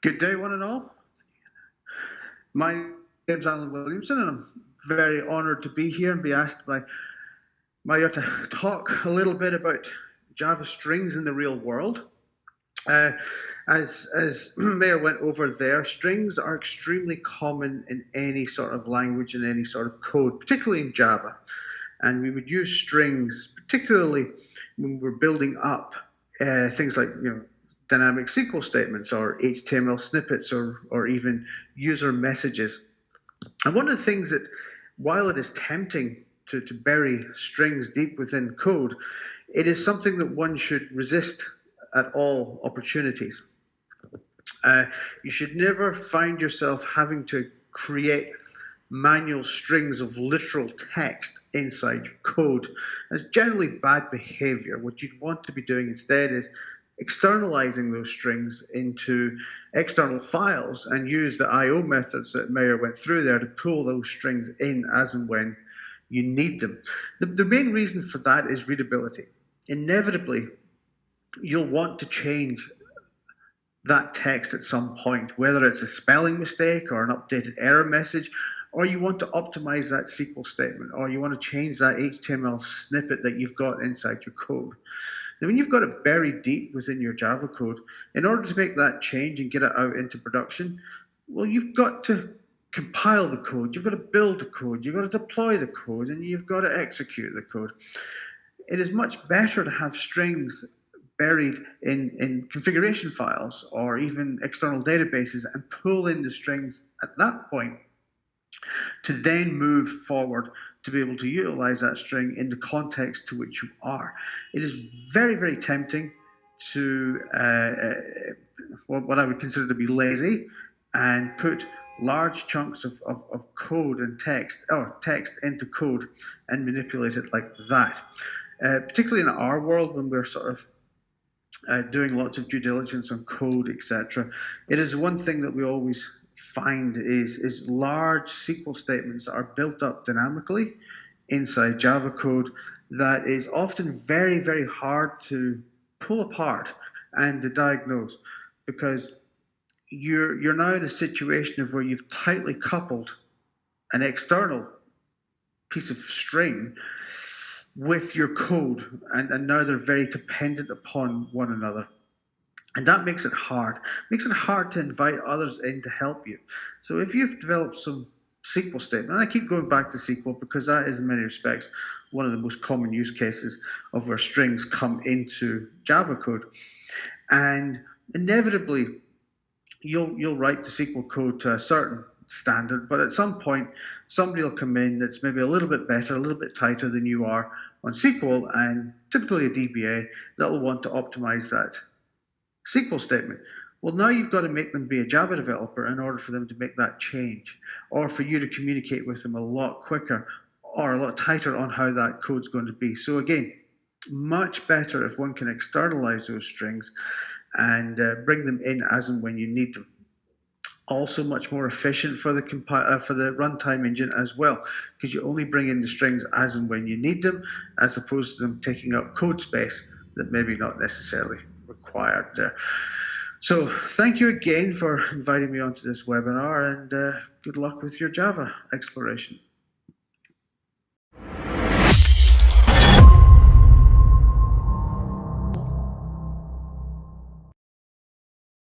Good day, one and all. My name's Alan Williamson, and I'm very honoured to be here and be asked by Maya to talk a little bit about Java strings in the real world. Uh, as Maya went over there, strings are extremely common in any sort of language and any sort of code, particularly in Java. And we would use strings, particularly when we're building up things like dynamic SQL statements or HTML snippets or even user messages. And one of the things that, while it is tempting to bury strings deep within code, it is something that one should resist at all opportunities. You should never find yourself having to create manual strings of literal text inside your code. That's generally bad behavior. What you'd want to be doing instead is externalizing those strings into external files and use the IO methods that Meyer went through there to pull those strings in as and when you need them. The main reason for that is readability. Inevitably, you'll want to change that text at some point, whether it's a spelling mistake or an updated error message, or you want to optimize that SQL statement, or you want to change that HTML snippet that you've got inside your code. Now, when you've got it buried deep within your Java code, in order to make that change and get it out into production, well, you've got to compile the code, you've got to build the code, you've got to deploy the code, and you've got to execute the code. It is much better to have strings buried in configuration files or even external databases and pull in the strings at that point to then move forward to be able to utilize that string in the context to which you are. It is very, very tempting to what I would consider to be lazy and put large chunks of code and text into code and manipulate it like that. Particularly in our world, when we're sort of doing lots of due diligence on code, etc. It is one thing that we always find is large SQL statements that are built up dynamically inside Java code that is often very, very hard to pull apart and to diagnose, because you're now in a situation of where you've tightly coupled an external piece of string with your code, and now they're very dependent upon one another. And that makes it hard. Makes it hard to invite others in to help you. So if you've developed some SQL statement, and I keep going back to SQL because that is in many respects one of the most common use cases of where strings come into Java code. And inevitably, you'll write the SQL code to a certain standard, but at some point, somebody will come in that's maybe a little bit better, a little bit tighter than you are on SQL, and typically a DBA that will want to optimize that SQL statement. Well, now you've got to make them be a Java developer in order for them to make that change, or for you to communicate with them a lot quicker or a lot tighter on how that code's going to be. So again, much better if one can externalize those strings and bring them in as and when you need them. Also much more efficient for the runtime engine as well, because you only bring in the strings as and when you need them, as opposed to them taking up code space that maybe not necessarily required there. So thank you again for inviting me onto this webinar, and good luck with your Java exploration.